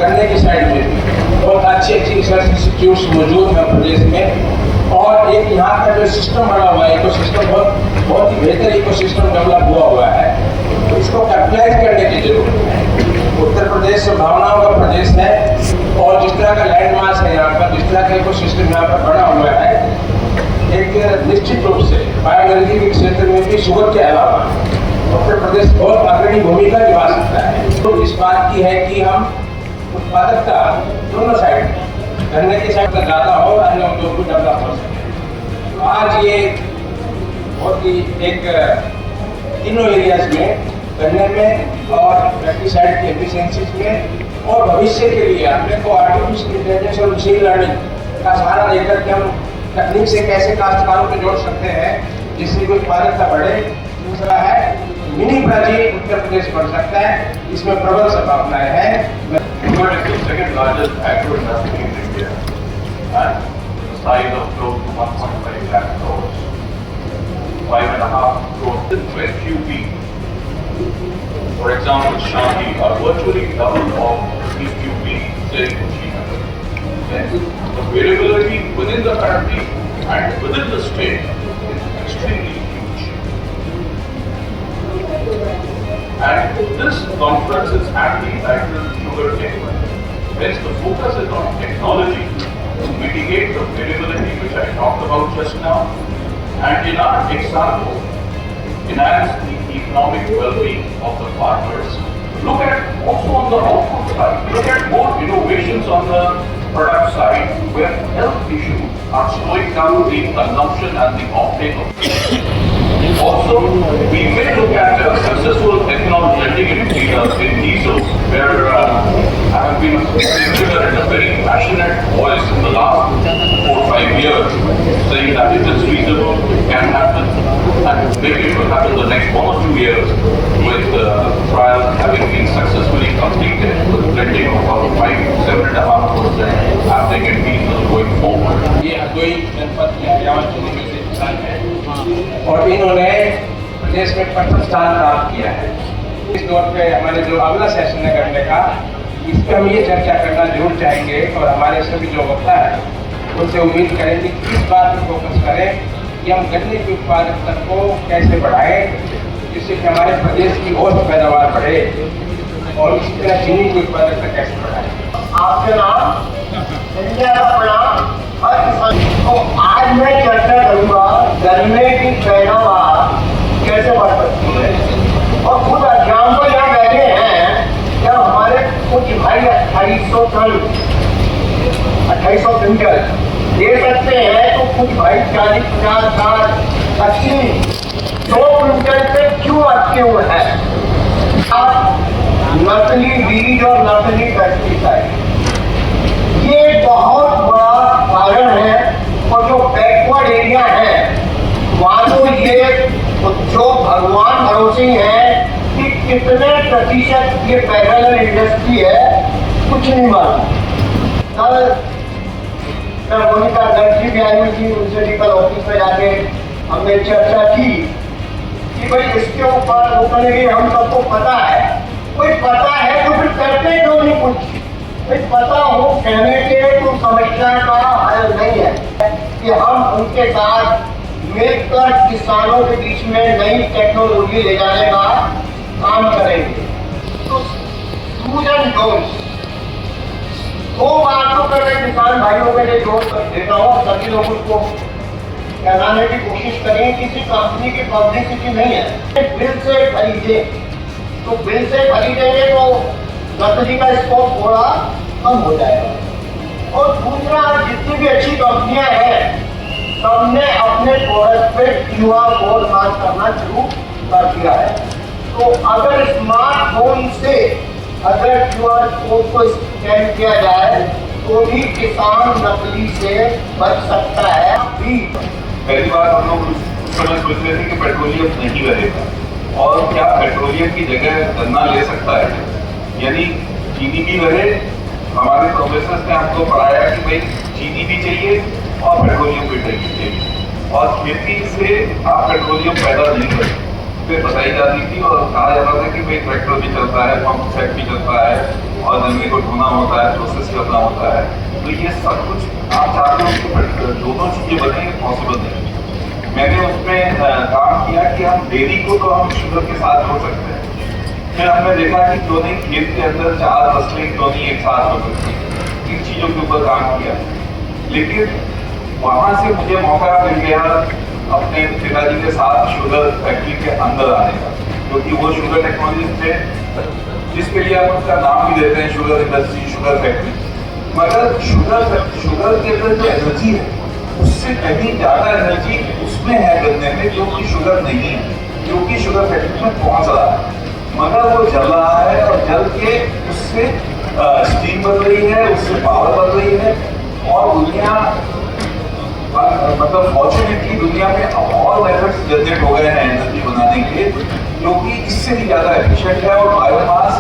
गन्ने की साइड में भी बहुत अच्छी अच्छी रिसर्च इंस्टीट्यूट्स मौजूद हैं प्रदेश में। और एक यहाँ का जो सिस्टम बना हुआ है, इको सिस्टम बहुत ही बेहतर इको सिस्टम डेवलप हुआ है, तो इसको कैपिटलाइज करने की जरूरत है। उत्तर प्रदेश भावनाओं का प्रदेश है और जिस तरह का लैंडमार्क है यहाँ पर, जिस तरह का इको सिस्टम यहाँ पर बना हुआ है, एक निश्चित रूप से बायोएनर्जी के क्षेत्र में भी शुगर के अलावा उत्तर प्रदेश बहुत अग्रणी भूमिका निभा सकता है। तो इस बात की है कि हम उत्पादकता दोनों साइड, गन्ने की साइड पर ज़्यादा हो, अन्य उद्योग को डेवलप हो सके। तो आज ये बहुत ही एक तीनों एरियाज में, गन्ने में और पेस्टिसाइड की एफिशिएंसीज में, और भविष्य के लिए अपने को आर्टिफिशियल इंटेलिजेंस और मशीन लर्निंग का सहारा लेकर के हम तकनीक से कैसे काश्तकारों को जोड़ सकते हैं जिससे कि उत्पादकता बढ़े। दूसरा है मिनी ब्राजील उत्तर प्रदेश बढ़ सकता है, इसमें प्रबल संभावनाएं हैं। Second largest agro industry in India and the size of close to 1.5 lakh crores, 5.5 crores in West UP. For example, Shanti are virtually double of East UP, say Kushinagar. Then the variability within the country and within the state is extremely huge. And this conference is aptly titled Sugar Tech. Hence the focus is on technology to mitigate the variability which I talked about just now, and in our example, enhance the economic well-being of the farmers. Look at also on the output side, look at more innovations on the product side where health issues are slowing down the consumption and the offtake of. Also, we may look at successful ethanol blending in diesel, where I have been a contributor and a very passionate voice in the last 4 or 5 years, saying that it is feasible, it can happen, and maybe it will happen the next 1 or 2 years, with trials having been successfully completed with blending of about 5 to 7.5% happening in diesel going forward. और इन्होंने प्रदेश में प्रथम स्थान प्राप्त किया है। इस दौर पे हमारे जो अगला सेशन है करने का, इस पर हम ये चर्चा करना जरूर चाहेंगे और हमारे सभी जो वक्ता है उनसे उम्मीद करेंगे कि इस बात पर फोकस करें कि हम गन्ने की उत्पादकता को कैसे बढ़ाएं, जिससे कि हमारे प्रदेश की औसत पैदावार बढ़े, और इसी तरह चीनी की उत्पादकता कैसे बढ़ाएं। आपके नाम इंडिया का प्रणाम। तो आज मैं चर्चा करूंगा गन्ने की पैदावार कैसे बढ़ सकती है, और खुद एग्जाम्पल यहाँ बैठे हैं जब हमारे कुछ भाई 2800 टन 2800 क्विंटल दे सकते हैं, तो कुछ भाई 40, 50, 60, 80, 100 क्विंटल पे क्यों अटके हुए हैं। आप नकली बीज और नकली पेस्टिसाइड, ये बहुत बड़ा कारण है। और जो बैकवर्ड एरिया है वहाँ तो ये जो भगवान भरोसे है कि कितने प्रतिशत ये पैरेलल इंडस्ट्री है, कुछ नहीं मालूम। कल मोनिका दर्जी भी आई हुई थी, उनसे भी कल ऑफिस में जाके हमने चर्चा की कि भाई इसके ऊपर वो करेंगे, हम सबको पता है। कोई पता है तो फिर करते क्यों नहीं कुछ? पता हो कहने के तो समस्या का हल नहीं है कि हम उनके साथ मिलकर किसानों के बीच में नई टेक्नोलॉजी ले जाने का काम करेंगे। तो डूज एंड डोंट्स, 2 बातों पर मैं किसान भाइयों के लिए जोर देता हूँ। सभी लोगों को कहलाने की कोशिश करें, किसी कंपनी की पब्लिसिटी नहीं है। बिल से खरीदे, तो बिल से खरीदेंगे तो नकली का स्कोप थोड़ा कम हो जाएगा। और दूसरा, जितनी भी अच्छी कंपनियां हैं सबने अपने प्रोडक्ट पे QR कोड लॉन्च करना शुरू कर दिया है। तो अगर स्मार्टफोन से अगर QR कोड को स्कैन किया जाए तो भी किसान नकली से बच सकता है। पहली बार हम लोग उस समय सोच रहे थे कि पेट्रोलियम नहीं रहेगा, और क्या पेट्रोलियम की जगह गन्ना ले सकता है, यानी चीनी भी रहे। हमारे प्रोफेसर ने हमको पढ़ाया कि भाई चीनी भी चाहिए और पेट्रोलियम भी चाहिए, और खेती से आप पेट्रोलियम पैदा नहीं करते। बताई जाती थी और कहा जाता था कि भाई ट्रैक्टर भी चलता है, पंप सेट भी चलता है, और गंदगी को ढोना होता है, प्रोसेस करना होता है, तो ये सब कुछ आप चाहते हो कि दोनों चीज़ें बनेंगे, पॉसिबल नहीं। मैंने उसमें काम किया कि हम डेयरी को तो हम शुगर के साथ हो सकते हैं, फिर हमने देखा कि क्यों नहीं खेत के अंदर 4 फसलें क्यों नहीं एक साथ हो सकती, इन चीज़ों के ऊपर काम किया। लेकिन वहाँ से मुझे मौका मिल गया अपने पिताजी के साथ शुगर फैक्ट्री के अंदर आने का, क्योंकि वो शुगर टेक्नोलॉजिस्ट थे, जिसके लिए आप उसका नाम भी देते हैं शुगर इंडस्ट्री, शुगर फैक्ट्री। मगर शुगर के अंदर जो एनर्जी है उससे कहीं ज़्यादा एनर्जी उसमें है गन्ने में, जो कि शुगर नहीं है, क्योंकि शुगर फैक्ट्री में पहुंच रहा है, मगर वो जल रहा है और जल के उससे स्टीम बन रही है, उससे पावर बन रही है। और दुनिया मतलब फॉर्चुनेटली दुनिया में अब और मेथड्स जनरेट हो गए हैं एनर्जी बनाने के, जो कि इससे भी ज़्यादा एफिशिएंट है। और बायोमास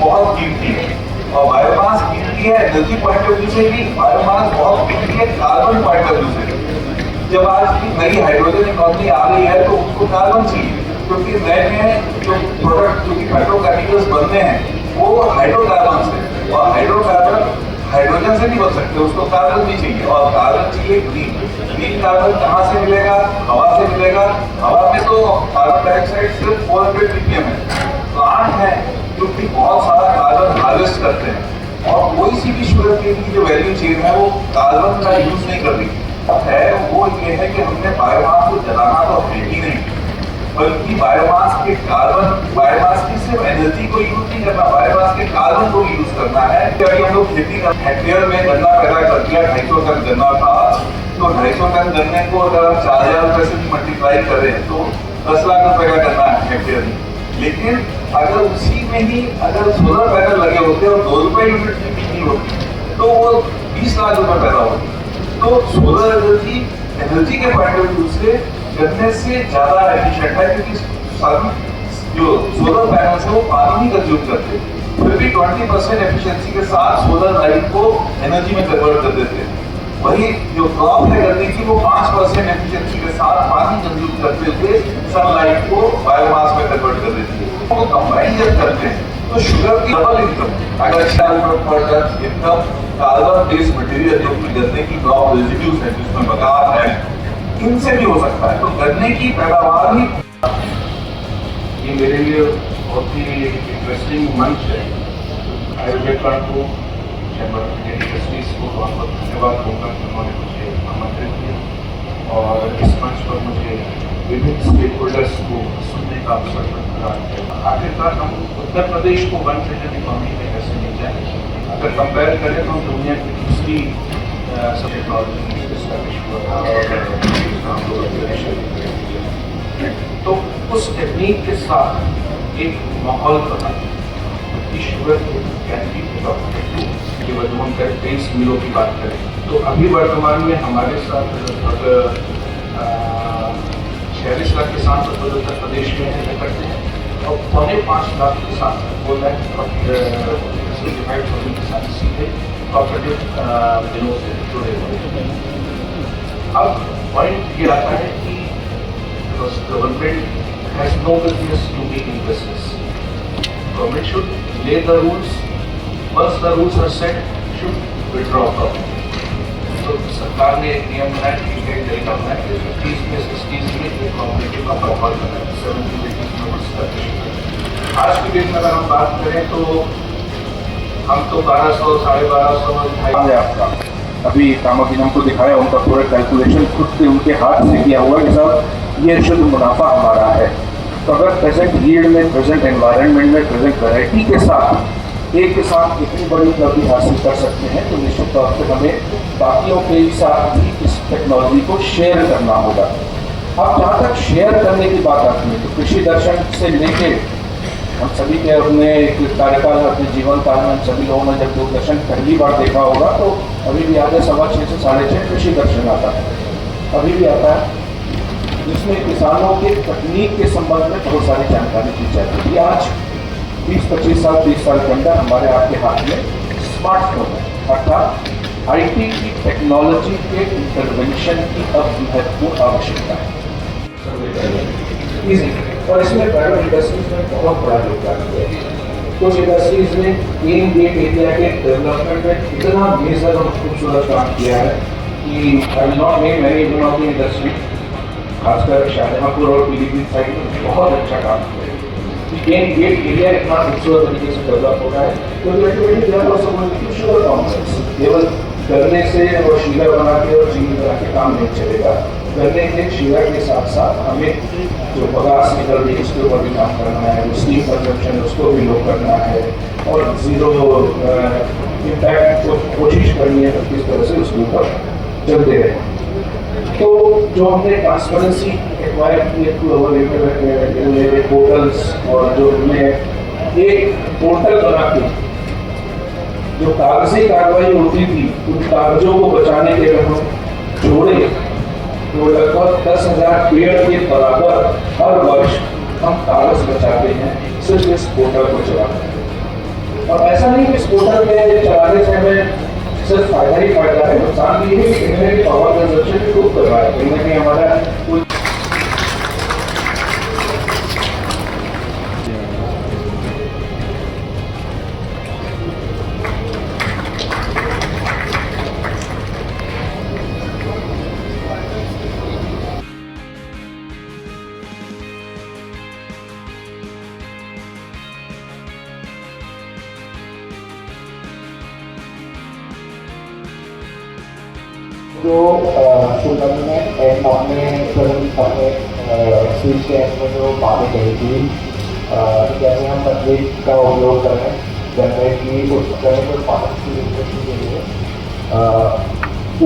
बहुत कीमती है, और बायोमास कीमती है एनर्जी पॉइंट ऑफ व्यू से भी, बायोमास बहुत कीमती है कार्बन पॉइंट ऑफ व्यू से भी। जब आज की नई हाइड्रोजन इकोनॉमी आ रही है तो उसको कार्बन चाहिए, क्योंकि नए नए जो प्रोडक्ट जो कि पेट्रोकेमिकल्स बनते हैं वो हाइड्रोकार्बन से, और हाइड्रोकार्बन हाइड्रोजन से नहीं बन सकते, उसको कार्बन भी चाहिए, और कार्बन चाहिए ग्रीन कार्बन कहाँ से मिलेगा? हवा से मिलेगा। हवा में तो कार्बन डाइऑक्साइड सिर्फ 400 ppm है। प्लांट है जो कि बहुत सारा कार्बन हार्वेस्ट करते हैं, और कोई सी भी शुगर केन की जो वैल्यू चेन है वो कार्बन का यूज नहीं कर रही है। वो ये है कि हमने बायोमास को जलाना तो है ही नहीं, बल्कि बायोमास की सिर्फ एनर्जी को यूज नहीं करना, बायोमास के कार्बन को यूज करना है। जब हम लोग खेती कर हेक्टेयर में गन्ना पैदा कर दिया, 250 टन गन्ना था, तो 250 टन गन्ने को अगर हम 4000 रुपये से मल्टीप्लाई करें तो 10 लाख रुपए का गन्ना है हेक्टेयर में। लेकिन अगर उसी में ही अगर सोलर पैनल लगे होते और 2 रुपए यूनिट की बिजली होती तो वो 20 लाख रुपए पैदा होती। तो सोलर एनर्जी के पॉइंट ऑफ व्यू से गन्ने से ज्यादा एफिशिएंट है, क्योंकि जो सोलर पैनल है वो पानी नहीं कंज्यूम करते, फिर भी 20% एफिशिएंसी के साथ सोलर लाइट को एनर्जी में कन्वर्ट कर देते हैं। वही जो क्रॉप है गन्ने की वो 5% एफिशिएंसी के साथ पानी कंज्यूम करते हुए सनलाइट को बायोमास में कन्वर्ट कर देती है। वो कंबाइन जब करते हैं तो शुगर की डबल इनकम, अगर 4 रुपये per ton income carbon based material जो कि गन्ने की क्रॉप रेजिड्यूज है जिसमें बगार है, इनसे भी हो सकता है। तो गन्ने की पैदावार ही ये मेरे लिए बहुत ही इंटरेस्टिंग मंच है। आयुर्वेद को चैम्बर इंडस्ट्रीज को बहुत बहुत धन्यवाद दूंगा कि उन्होंने मुझे आमंत्रित किया और इस मंच पर मुझे विभिन्न स्टेक होल्डर्स को सुनने का अवसर प्रदान किया। आखिरकार हम उत्तर प्रदेश को 1 ट्रिलियन इकोनॉमी में कैसे ले जाए, अगर कंपेयर करें तो हम दुनिया की दूसरी सब टेक्नोलॉजी तो उस टेक्निक के साथ एक माहौल बना शुगर कैंडी के वजह हम करें 23 मिलों की बात करें तो अभी वर्तमान में हमारे साथ लगभग 46 लाख किसान उत्तर प्रदेश में रहते करते हैं और 5.5 लाख किसान बोल रहे हैं किसान सीधे कॉपरेटिव दिनों से जुड़े हुए हैं। अब पॉइंट ये आता है कि government has no business to be in business. Government should lay the rules, once the rules are set, should withdraw from it. तो सरकार ने एक नियम बनाया, ठीक है, तरीका बनाया कि 50 में 60 में एक कॉम्पिटिटिव का प्रभाव करना है 70-80 किलोमीटर। आज की डेट में अगर हम बात करें तो हम तो 1200, 1250 है आपका। अभी कामाधीनम को दिखाया, उनका पूरा कैलकुलेशन खुद से उनके हाथ से किया हुआ कि साहब ये शुद्ध मुनाफा हमारा है। तो अगर प्रेजेंट यील्ड में, प्रेजेंट एनवायरनमेंट में, प्रेजेंट वैरायटी के साथ एक किसान इतनी बड़ी उपलब्धि हासिल कर सकते हैं तो निश्चित तौर पर हमें बाकियों के साथ भी इस टेक्नोलॉजी को शेयर करना होगा। अब जहाँ तक शेयर करने की बात आती है तो कृषि दर्शन से लेके हम सभी के अपने कार्यकाल, अपने जीवन काल में हम सभी लोगों ने जब दूरदर्शन पहली बार देखा होगा तो अभी भी याद है 6:15 से 6:30 कृषि दर्शन आता है, अभी भी आता है, जिसमें किसानों के तकनीक के संबंध में बहुत सारी जानकारी दी जाती है। आज 20-25 साल 30 साल के अंदर हमारे आपके हाथ में स्मार्टफोन है, अर्थात आईटी की टेक्नोलॉजी के इंटरवेंशन की अब महत्वपूर्ण आवश्यकता है और इसमें प्राइवेट इंडस्ट्रीज में बहुत बड़ा योगदान है। कुछ इंडस्ट्रीज ने इन गेट एरिया के डेवलपमेंट में इतना मेजर और खूबसूरत काम किया है कि I will not name any one of the industry, खासकर शाहजहांपुर और पीलीभीत साइड में बहुत अच्छा काम किया है। गेट एरिया इतना खूबसूरत तरीके से डेवलप हो रहा है, तो केवल करने से और शीगर बना के और चीनी बना के काम नहीं चलेगा। करने के शीगर के साथ साथ हमें जो बगास निकल रही है उसके ऊपर भी काम करना है, जो स्टीम कंजप्शन उसको भी लो करना है और जीरो इम्पैक्ट को कोशिश करनी है किस तरह से उसके ऊपर चलते रहे। तो जो हमने ट्रांसपेरेंसी एक्वायर की रेगुलेटेड पोर्टल्स और जो हमने एक पोर्टल बना के जो कागजी कार्रवाई होती थी उन कागजों को बचाने के लिए हम जोड़े तो लगभग 10,000 पेड़ के बराबर हर वर्ष हम कागज बचाते हैं सिर्फ इस पोर्टल को चलाकर। और ऐसा नहीं कि इस पोर्टल के चलाने से हमें सिर्फ फायदा ही फायदा है, नुकसान भी है कि कहीं ना कहीं पावर कंजप्शन भी खूब कर रहा है, कहीं ना कहीं हमारा कुछ जो गवर्नमेंट एंड अपने स्विच के एंड में जो बातें कही थी जैसे हम तकनीक का उपयोग करें जनरेट की उपकरण को पार्टिसिपेट के लिए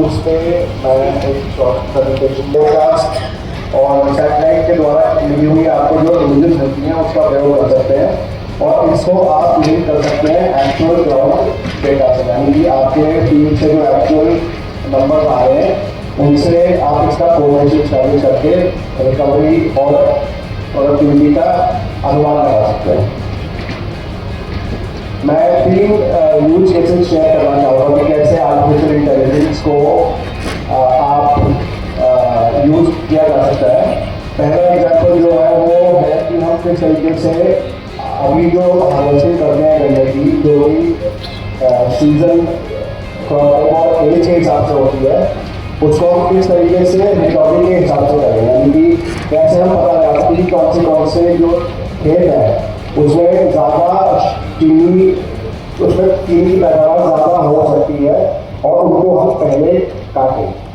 उसमें मैं एक शॉर्ट प्रेजेंटेशन पॉडकास्ट और सैटेलाइट के द्वारा मिली हुई आपको जो इमेजेस मिलती हैं उसका प्रयोग कर सकते हैं और इसको आप लिंक कर सकते हैं एक्चुअल ग्राउंड डेटा से, यानी कि आपके टीम से जो एक्चुअल नंबर आ रहे हैं उनसे आप इसका कोऑर्डिनेशन स्टैब्लिश करके रिकवरी और प्रोडक्टिविटी का अनुमान लगा सकते हैं। मैं 3 यूज केसेस शेयर करना चाहूँगा कि कैसे आर्टिफिशियल इंटेलिजेंस को आप यूज किया जा सकता है। पहला एग्जाम्पल जो है वो है कि हम किस तरीके से अभी जो हार्वेस्टिंग करते हैं गन्ने की जो भी सीजन और एज के हिसाब से होती है उसको हम किस तरीके से रिकवरी के हिसाब से करेंगे, यानी कि कैसे हम पता लगा सकते हैं कौन से जो खेत है उसमें ज़्यादा चीनी की पैदावार ज़्यादा हो सकती है और उनको हम पहले काटें।